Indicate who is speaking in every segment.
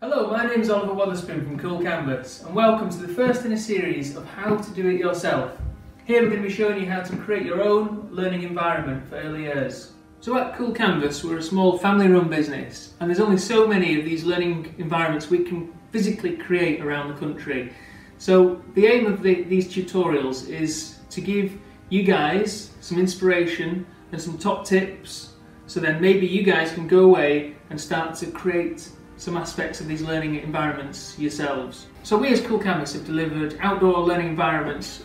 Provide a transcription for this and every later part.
Speaker 1: Hello, my name is Oliver Wotherspoon from Cool Canvas and welcome to the first in a series of how to do it yourself. Here we're going to be showing you how to create your own learning environment for early years. So at Cool Canvas we're a small family run business and there's only so many of these learning environments we can physically create around the country. So the aim of these tutorials is to give you guys some inspiration and some top tips, so then maybe you guys can go away and start to create some aspects of these learning environments yourselves. So we as Cool Canvas have delivered outdoor learning environments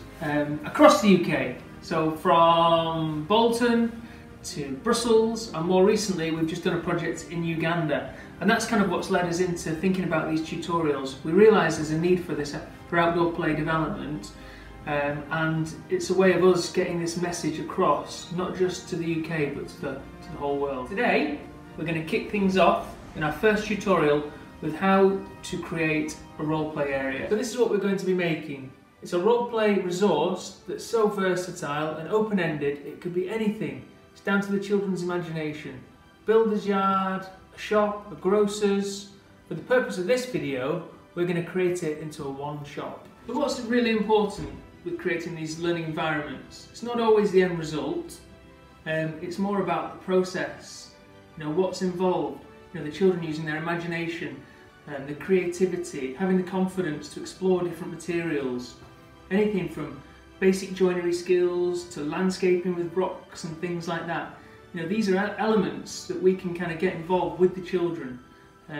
Speaker 1: across the UK. So from Bolton to Brussels, and more recently we've just done a project in Uganda. And that's kind of what's led us into thinking about these tutorials. We realise there's a need for this, for outdoor play development, and it's a way of us getting this message across, not just to the UK but to the whole world. Today we're going to kick things off in our first tutorial with how to create a roleplay area. So this is what we're going to be making. It's a roleplay resource that's so versatile and open-ended, it could be anything. It's down to the children's imagination. Builder's yard, a shop, a grocer's. For the purpose of this video, we're going to create it into a one shop. But what's really important with creating these learning environments? It's not always the end result, it's more about the process. You know, what's involved. You know, the children using their imagination, the creativity, having the confidence to explore different materials. Anything from basic joinery skills to landscaping with rocks and things like that. You know, these are elements that we can kind of get involved with the children.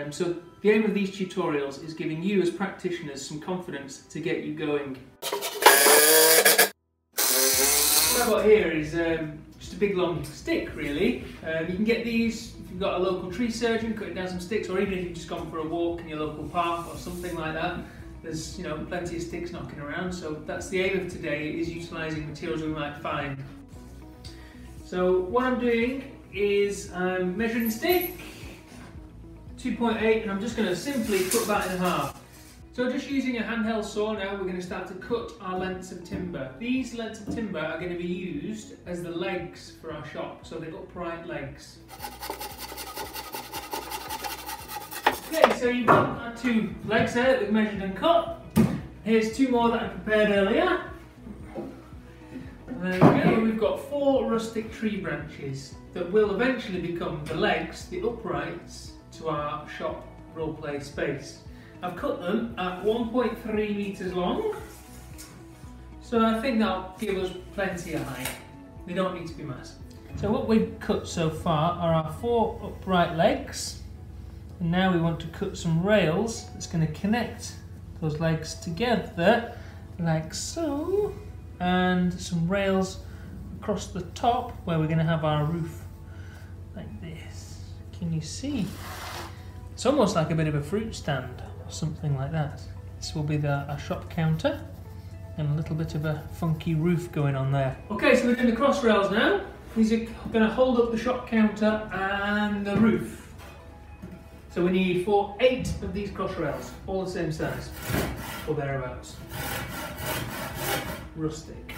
Speaker 1: So the aim of these tutorials is giving you as practitioners some confidence to get you going. What I've got here is just a big long stick really. You can get these if you've got a local tree surgeon, cutting down some sticks, or even if you've just gone for a walk in your local park or something like that. There's, you know, plenty of sticks knocking around, so that's the aim of today, is utilising materials we might find. So what I'm doing is I'm measuring the stick, 2.8, and I'm just going to simply cut that in half. So just using a handheld saw now, we're going to start to cut our lengths of timber. These lengths of timber are going to be used as the legs for our shop, so the upright legs. Okay, so you've got our two legs there that we've measured and cut. Here's two more that I prepared earlier. And there we go, we've got 4 rustic tree branches that will eventually become the legs, the uprights, to our shop roleplay space. I've cut them at 1.3 metres long, so I think that'll give us plenty of height. They don't need to be massive. So what we've cut so far are our 4 upright legs. And now we want to cut some rails that's going to connect those legs together, like so, and some rails across the top where we're going to have our roof, like this. Can you see? It's almost like a bit of a fruit stand or something like that. This will be our shop counter, and a little bit of a funky roof going on there. Okay, so we're doing the cross rails now. These are going to hold up the shop counter and the roof. So we need 8 of these cross rails, all the same size, or thereabouts. Rustic.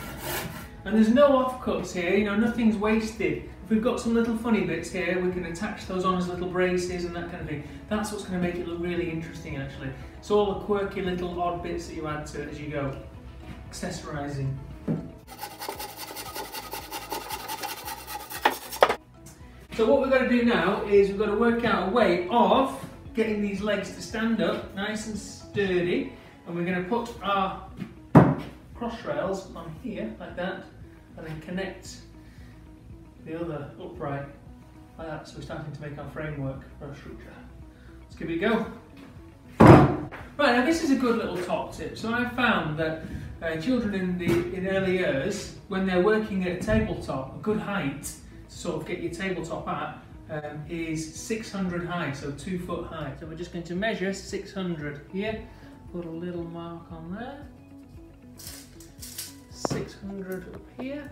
Speaker 1: And there's no offcuts here, you know, nothing's wasted. If we've got some little funny bits here, we can attach those on as little braces and that kind of thing. That's what's going to make it look really interesting actually. It's all the quirky little odd bits that you add to it as you go. Accessorising. So what we've got to do now is we've got to work out a way of getting these legs to stand up nice and sturdy, and we're going to put our cross rails on here like that, and then connect the other upright like that, so we're starting to make our framework for our structure. Let's give it a go. Right, now this is a good little top tip. So I found that children in early years, when they're working at a tabletop, a good height to sort of get your tabletop at is 600 high, so 2 foot high. So we're just going to measure 600 here, put a little mark on there, 600 up here.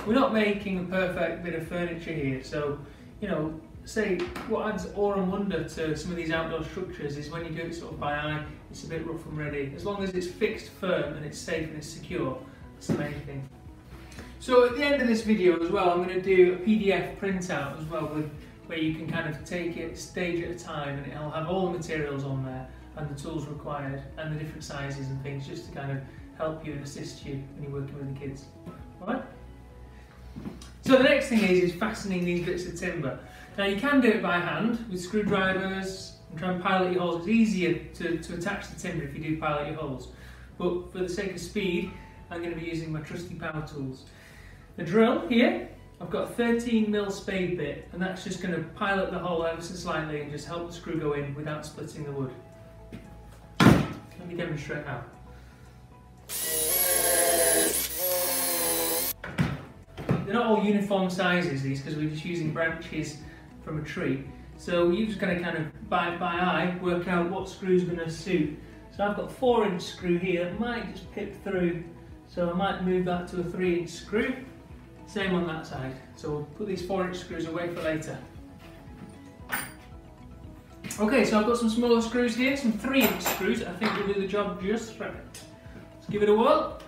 Speaker 1: We're not making a perfect bit of furniture here, so, you know, say what adds awe and wonder to some of these outdoor structures is when you do it sort of by eye, it's a bit rough and ready. As long as it's fixed firm and it's safe and it's secure, that's the main thing. So at the end of this video as well, I'm going to do a PDF printout as well with where you can kind of take it stage at a time, and it'll have all the materials on there and the tools required and the different sizes and things, just to kind of help you and assist you when you're working with the kids. Alright? So the next thing is fastening these bits of timber. Now you can do it by hand with screwdrivers and try and pilot your holes. It's easier to attach the timber if you do pilot your holes. But for the sake of speed, I'm going to be using my trusty power tools. The drill here, I've got a 13mm spade bit, and that's just going to pilot the hole ever so slightly and just help the screw go in without splitting the wood. Let me demonstrate how. They're not all uniform sizes, these, because we're just using branches from a tree. So you're just going to kind of, by eye, work out what screw's going to suit. So I've got a 4-inch screw here that might just pip through, so I might move that to a 3-inch screw. Same on that side. So we'll put these 4-inch screws away for later. Okay, so I've got some smaller screws here, some 3-inch screws. I think will do the job just right. Let's give it a whirl.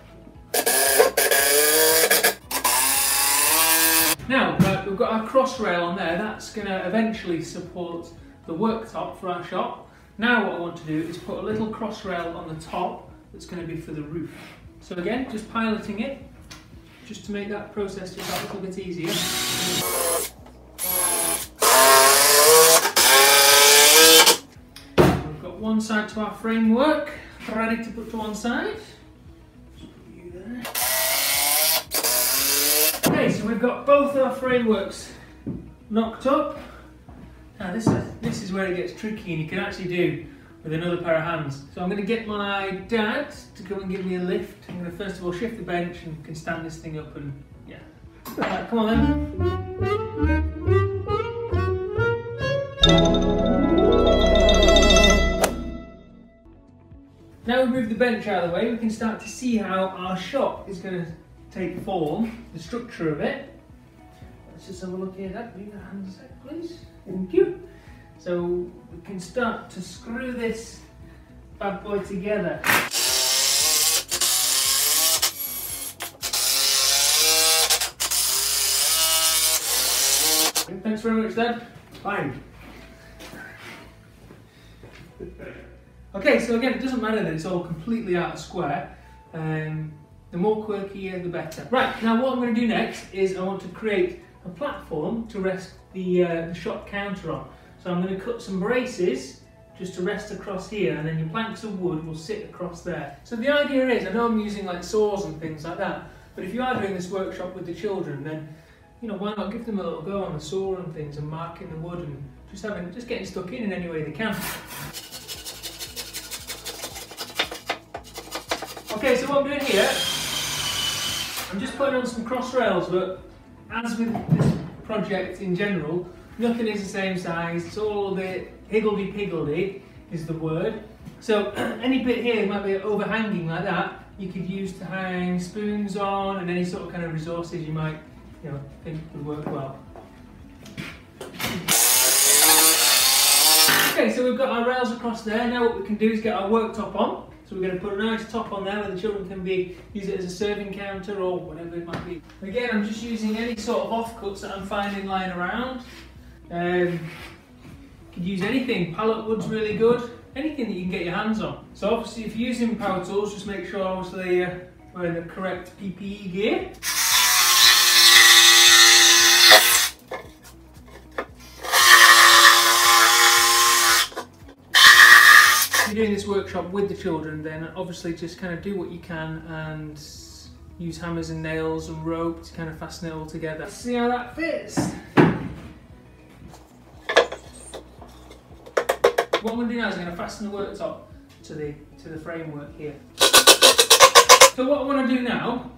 Speaker 1: Now, we've got our cross rail on there. That's going to eventually support the worktop for our shop. Now what I want to do is put a little cross rail on the top that's going to be for the roof. So again, just piloting it, just to make that process just a little bit easier. We've got one side to our framework, ready to put to one side. Just put you there. Okay, so we've got both our frameworks knocked up. Now this is where it gets tricky, and you can actually do with another pair of hands. So I'm going to get my dad to come and give me a lift. I'm going to first of all shift the bench and can stand this thing up, and yeah. Right, come on then. Now we've moved the bench out of the way, we can start to see how our shop is going to take form, the structure of it. Let's just have a look here, Dad. Move your hands a sec, please. Thank you. So we can start to screw this bad boy together. Thanks very much, Dad. Fine. Okay, so again, it doesn't matter that it's all completely out of square. The more quirkier, the better. Right, now what I'm going to do next is I want to create a platform to rest the shop counter on. So I'm going to cut some braces just to rest across here, and then your planks of wood will sit across there. So the idea is, I know I'm using like saws and things like that, but if you are doing this workshop with the children, then why not give them a little go on the saw and things, and marking the wood, and just getting stuck in any way they can. Okay, so what I'm doing here, I'm just putting on some cross rails, but as with this project in general, nothing is the same size. It's all a bit higgledy-piggledy is the word. So any bit here might be overhanging like that, you could use to hang spoons on, and any sort of kind of resources you might think would work well. Okay, so we've got our rails across there. Now what we can do is get our worktop on. So we're going to put a nice top on there where the children can use it as a serving counter or whatever it might be. Again, I'm just using any sort of offcuts that I'm finding lying around. You could use anything. Pallet wood's really good. Anything that you can get your hands on. So obviously if you're using power tools, just make sure obviously you're wearing the correct PPE gear. If you're doing this workshop with the children, then obviously just kind of do what you can and use hammers and nails and rope to kind of fasten it all together. Let's see how that fits. What I'm going to do now is I'm going to fasten the worktop to the framework here. So what I want to do now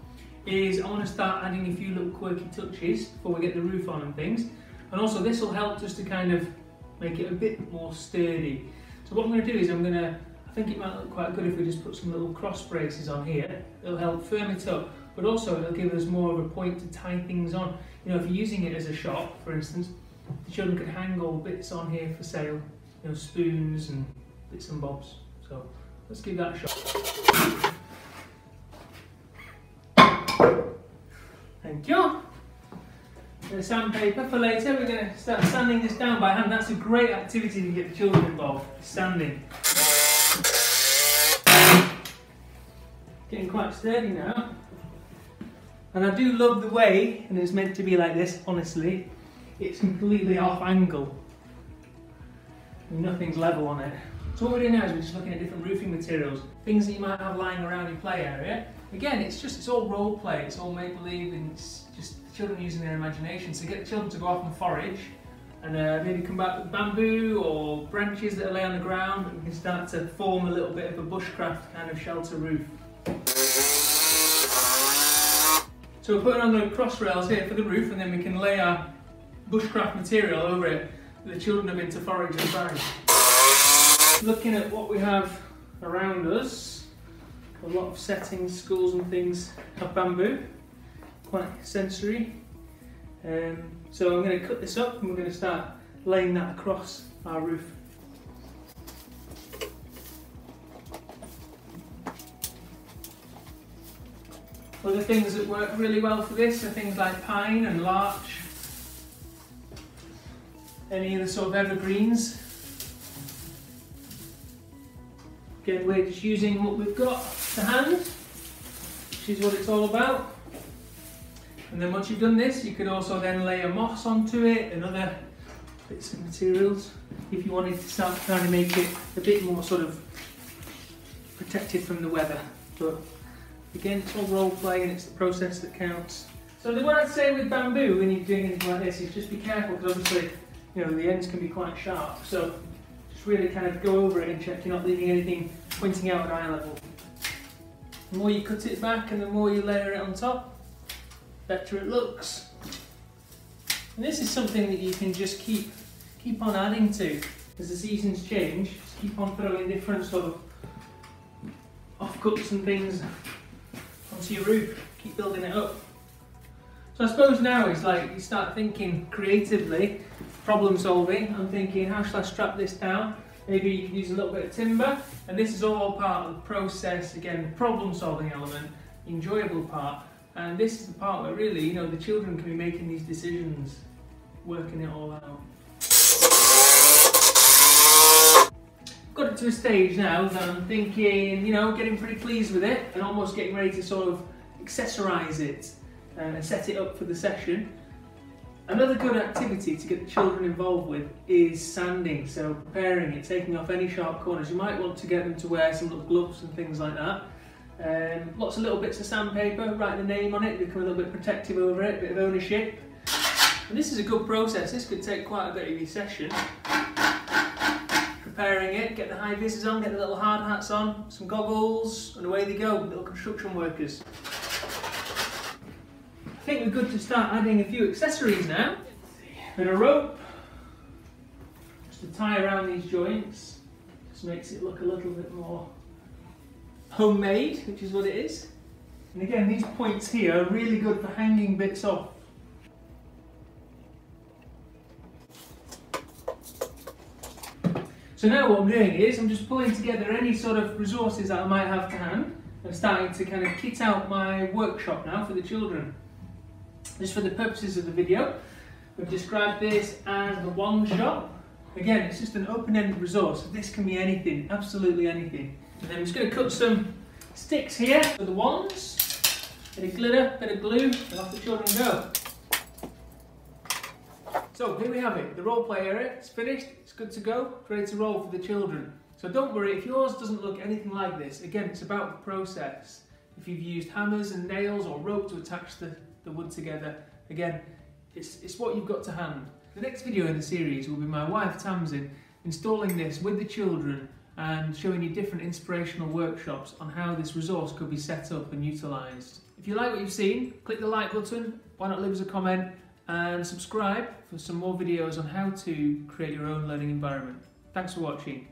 Speaker 1: is I want to start adding a few little quirky touches before we get the roof on and things. And also this will help just to kind of make it a bit more sturdy. So what I'm going to do is I think it might look quite good if we just put some little cross braces on here. It'll help firm it up, but also it'll give us more of a point to tie things on. If you're using it as a shop, for instance, the children could hang all bits on here for sale, spoons and bits and bobs. So let's give that a shot. Thank you. The sandpaper for later. We're going to start sanding this down by hand. That's a great activity to get the children involved. Sanding. Getting quite sturdy now. And I do love the way, and it's meant to be like this, honestly, it's completely off angle. Nothing's level on it. So what we're doing now is we're just looking at different roofing materials, things that you might have lying around your play area. Again, it's all role play, it's all make-believe, and it's just the children using their imagination. So get the children to go off and forage, and maybe come back with bamboo or branches that are lay on the ground, and we can start to form a little bit of a bushcraft kind of shelter roof. So we're putting on the cross rails here for the roof, and then we can lay our bushcraft material over it that the children have been to forage and find. Looking at what we have around us, a lot of settings, schools and things have bamboo, quite sensory. So I'm going to cut this up and we're going to start laying that across our roof. Other things that work really well for this are things like pine and larch, any of the sort of evergreens. Again, we're just using what we've got to hand, which is what it's all about. And then once you've done this, you could also then layer moss onto it and other bits of materials if you wanted to start trying to make it a bit more sort of protected from the weather. But again, it's all role play and it's the process that counts. So what I'd say with bamboo when you're doing anything like this is just be careful, because obviously, you know, the ends can be quite sharp. So just really kind of go over it and check you're not leaving anything pointing out at eye level. The more you cut it back and the more you layer it on top, the better it looks. And this is something that you can just keep on adding to as the seasons change. Just keep on throwing different sort of offcuts and things onto your roof. Keep building it up. So I suppose now it's like you start thinking creatively, problem solving. I'm thinking, how shall I strap this down? Maybe you can use a little bit of timber, and this is all part of the process. Again, the problem solving element, the enjoyable part, and this is the part where really, you know, the children can be making these decisions, working it all out. Got it to a stage now that I'm thinking, you know, getting pretty pleased with it and almost getting ready to sort of accessorise it and set it up for the session. Another good activity to get the children involved with is sanding, so preparing it, taking off any sharp corners. You might want to get them to wear some little gloves and things like that. Lots of little bits of sandpaper, write the name on it, become a little bit protective over it, a bit of ownership. And this is a good process. This could take quite a bit of your session. Preparing it, get the high visors on, get the little hard hats on, some goggles, and away they go, little construction workers. I think we're good to start adding a few accessories now. Bit of rope, just to tie around these joints. Just makes it look a little bit more homemade, which is what it is. And again, these points here are really good for hanging bits off. So now what I'm doing is I'm just pulling together any sort of resources that I might have to hand and starting to kind of kit out my workshop now for the children. Just for the purposes of the video, we've described this as the wand shop. Again, it's just an open-ended resource. This can be anything, absolutely anything. And then I'm just going to cut some sticks here for the wands, bit of glitter, bit of glue, and off the children go. So here we have it, the role play area, it's finished, it's good to go, ready to roll for the children. So don't worry, if yours doesn't look anything like this, again, it's about the process. If you've used hammers and nails or rope to attach the wood together, again, it's what you've got to hand. The next video in the series will be my wife Tamsin installing this with the children and showing you different inspirational workshops on how this resource could be set up and utilised. If you like what you've seen, click the like button, why not leave us a comment, and subscribe for some more videos on how to create your own learning environment. Thanks for watching.